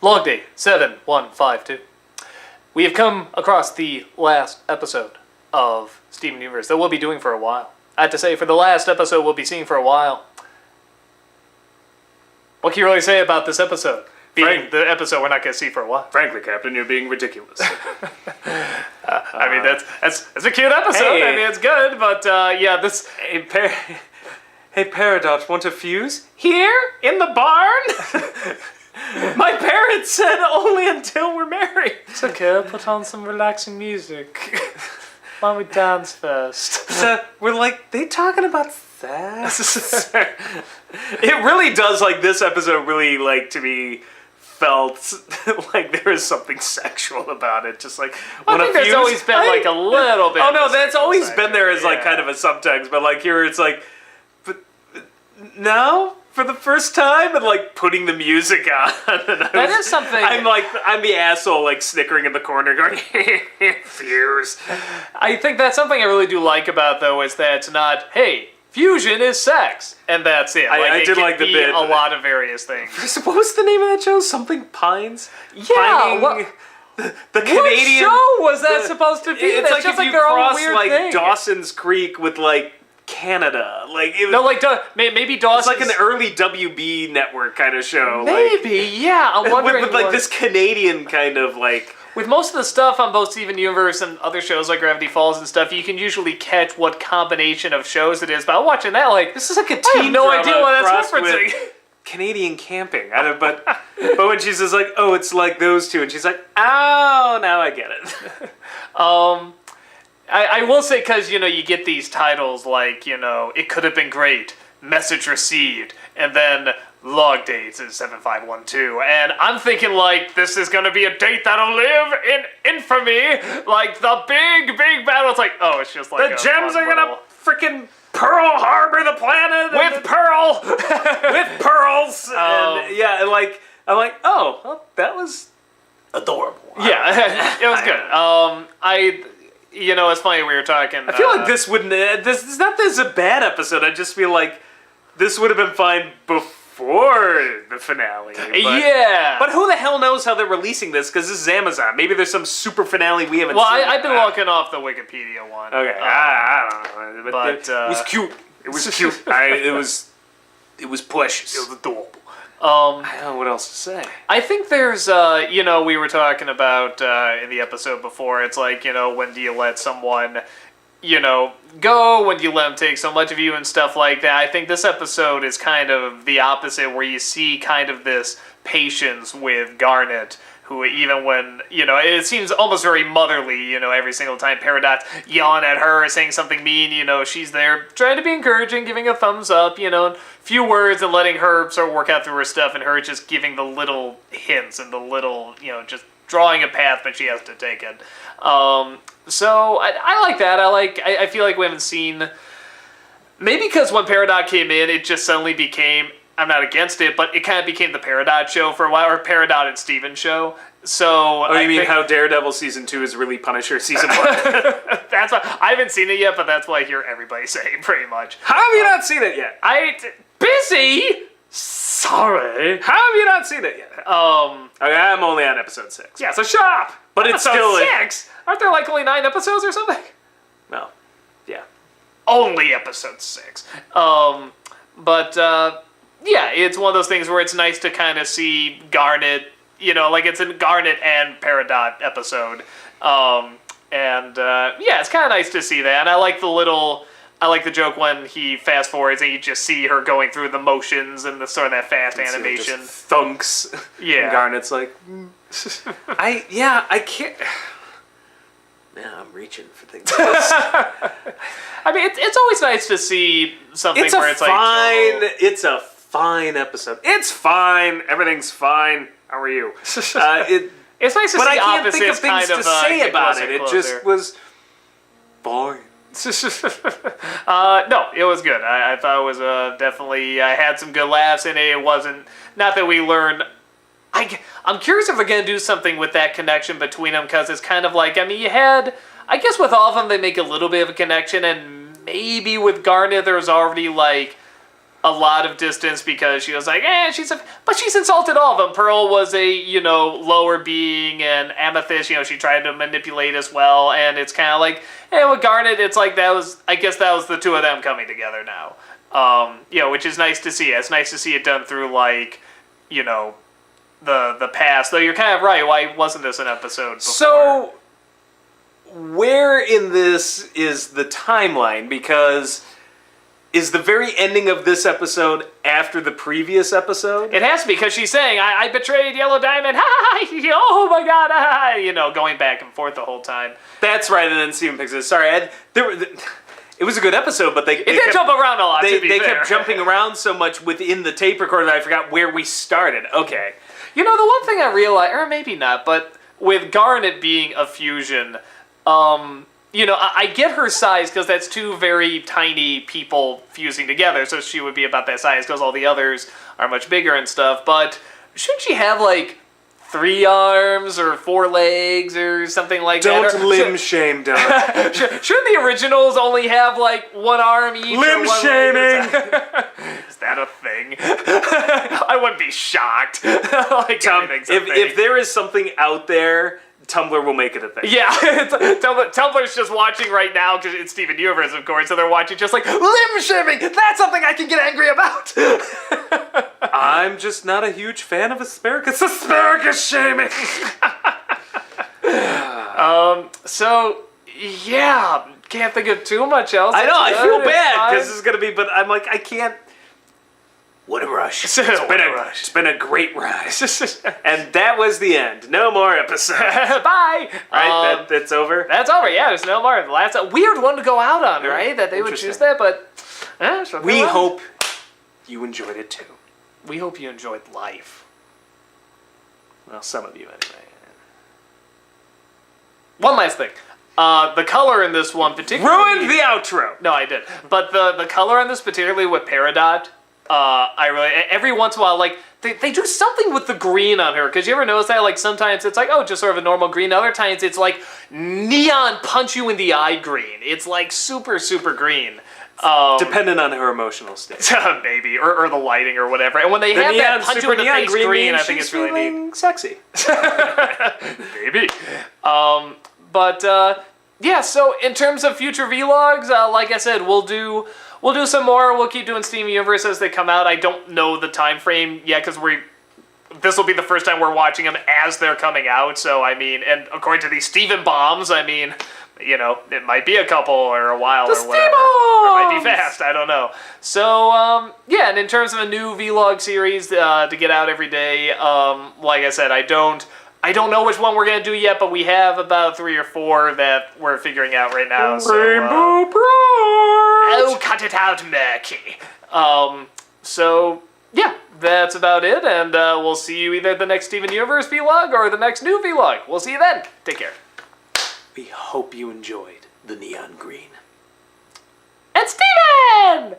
Log date 7152. We have come across the last episode of Steven Universe that we'll be doing for a while. I have to say, for the last episode we'll be seeing for a while. What can you really say about this episode? Being the episode we're not going to see for a while. Frankly, Captain, you're being ridiculous. I mean, that's a cute episode. Hey. I mean, it's good, but yeah, this... Hey, Peridot, want a fuse? Here? In the barn? My parents said only until we're married. It's okay, I'll put on some relaxing music. Why don't we dance first? So we're like, they talking about sex? It really does, like, this episode really, like, to me, felt like there was something sexual about it. Just like, I think there's always been, like, a little bit. Oh, no, that's always been there as, like, yeah. kind of a subtext, but, like, here it's like, but now? For the first time, and like putting the music on. And That is something. I'm the asshole, like snickering in the corner, going fuse. I think that's something I really do like about though is that it's not, hey, fusion is sex, and that's it. I it did can like the be bit. a lot of various things. What was the name of that show? Something Pines. Yeah, Pining, what- the Canadian. What show was that supposed to be? It's That's like just if like you their own cross weird like thing. Dawson's Creek with like Canada, like it was, No, like maybe Dawson's. it's like an early WB network kind of show. Maybe, yeah. I'm like, wondering with like what- this Canadian kind of like. With most of the stuff on both Steven Universe and other shows like Gravity Falls and stuff, you can usually catch what combination of shows it is. But I'm watching that like, This is like a I teen have no idea drama what that's crossed with referencing. Canadian camping. But when she says like, oh, it's like those two, and she's like, oh, now I get it. I will say, because, you get these titles like, It Could Have Been Great, Message Received, and then Log Dates is 7512. And I'm thinking, like, this is going to be a date that'll live in infamy. Like, the big, big battle. It's like, oh, it's just like The a gems fun are gonna little- freaking Pearl Harbor the planet With Pearl! with pearls. And yeah, and like I'm like, oh, well, that was adorable. Yeah, it was good. It's funny we were talking. I feel like this wouldn't. This is not this is a bad episode. I just feel like this would have been fine before the finale. But, Yeah. But who the hell knows how they're releasing this? Because this is Amazon. Maybe there's some super finale we haven't Well, seen. I've been looking off the Wikipedia one. Okay, I don't know. but, it was cute. It was cute. It was precious. It was adorable. I don't know what else to say. I think there's, we were talking about in the episode before, it's like, when do you let someone, go, when do you let them take so much of you and stuff like that. I think this episode is kind of the opposite, where you see kind of this patience with Garnet, who even when, it seems almost very motherly, every single time Peridot's yelling at her, saying something mean, she's there trying to be encouraging, giving a thumbs up, few words and letting her sort of work out through her stuff, and her just giving the little hints and the little, just drawing a path, but she has to take it. So I like that. I feel like we haven't seen, maybe because when Peridot came in, it just suddenly became, I'm not against it, but it kind of became the Peridot show for a while, or Peridot and Steven show. So Oh, you mean how Daredevil Season 2 is really Punisher Season 1? that's why I haven't seen it yet, but that's what I hear everybody saying pretty much. How have you not seen it yet? Busy. Sorry. How have you not seen it yet? Okay, I'm only on episode 6. Yeah, so shut up. But it's Episode still 6. Aren't there like only 9 episodes or something? Well, yeah. Only episode 6. Yeah, it's one of those things where it's nice to kind of see Garnet, like it's a Garnet and Peridot episode. Yeah, it's kind of nice to see that. And I like the joke when he fast forwards and you just see her going through the motions and the sort of that fast animation. Just thunks. Yeah. And Garnet's like, I can't. Man, I'm reaching for things. I mean, it's always nice to see something It's where a it's like... fine. It's a fine episode. It's fine. Everything's fine. How are you? It's nice to But see I can't think of opposites things kind to of, say get about closer it. and It just closer. was fine. No, it was good. I thought it was definitely... I had some good laughs in it. It wasn't... Not that we learned... I'm curious if they're going to do something with that connection between them, because it's kind of like... I mean, you had... I guess with all of them, they make a little bit of a connection, and maybe with Garnet, there's already, like... a lot of distance because she was like, but she's insulted all of them. Pearl was a, lower being, and Amethyst, she tried to manipulate as well, and it's kind of like, with Garnet, it's like I guess that was the two of them coming together now. Which is nice to see. It's nice to see it done through, like, the past. Though you're kind of right, why wasn't this an episode before? So, where in this is the timeline? Because is the very ending of this episode after the previous episode? It has to be, because she's saying, I betrayed Yellow Diamond, oh my god, going back and forth the whole time. That's right, and then Steven picks it. Sorry, it was a good episode, but It did jump around a lot, to be They fair. kept jumping around so much within the tape recorder that I forgot where we started. Okay. The one thing I realized, or maybe not, but with Garnet being a fusion, I get her size because that's two very tiny people fusing together, so she would be about that size because all the others are much bigger and stuff, but shouldn't she have, like, 3 arms or 4 legs or something like that? Don't limb shame, Doug. Shouldn't the originals only have, like, 1 arm each? Limb shaming! Is that a thing? I wouldn't be shocked. Like, Tom, anything's a thing. if there is something out there, Tumblr will make it a thing. Yeah, Tumblr's just watching right now because it's Steven Universe, of course, so they're watching just like, limb shaming! That's something I can get angry about! I'm just not a huge fan of asparagus. Asparagus shaming! So, yeah, can't think of too much else. I know, I That's feel good. bad because It's this is going to be, but I'm like, I can't. What a rush. It's been a great ride. And that was the end. No more episodes. Bye! Right, that's over? That's over, yeah, there's no more. That's a weird one to go out on, right? That they would choose that, but... We hope you enjoyed it too. We hope you enjoyed life. Well, some of you anyway. One last thing. The color in this one particularly... Ruined the outro! No, I did. But the color in this, particularly with Peridot, I really... Every once in a while, like, they do something with the green on her. Because you ever notice that? Like, sometimes it's like, oh, just sort of a normal green. Other times it's like neon punch-you-in-the-eye green. It's like super, super green. Dependent on her emotional state. Maybe. Or the lighting or whatever. And when they have that punch-you-in-the-face green, I think it's really neat. Sexy. Maybe. Yeah, so in terms of future vlogs, like I said, we'll do some more. We'll keep doing Steven Universe as they come out. I don't know the time frame yet because this will be the first time we're watching them as they're coming out. So, I mean, and according to these Steven bombs, I mean, it might be a couple or a while or whatever. Or it might be fast, I don't know. So, yeah, and in terms of a new vlog series to get out every day, like I said, I don't know which one we're going to do yet, but we have about 3 or 4 that we're figuring out right now. Rainbow Bros! Oh, cut it out, Murky. So, yeah, that's about it, and we'll see you either the next Steven Universe vlog or the next new vlog. We'll see you then. Take care. We hope you enjoyed the neon green. And Steven!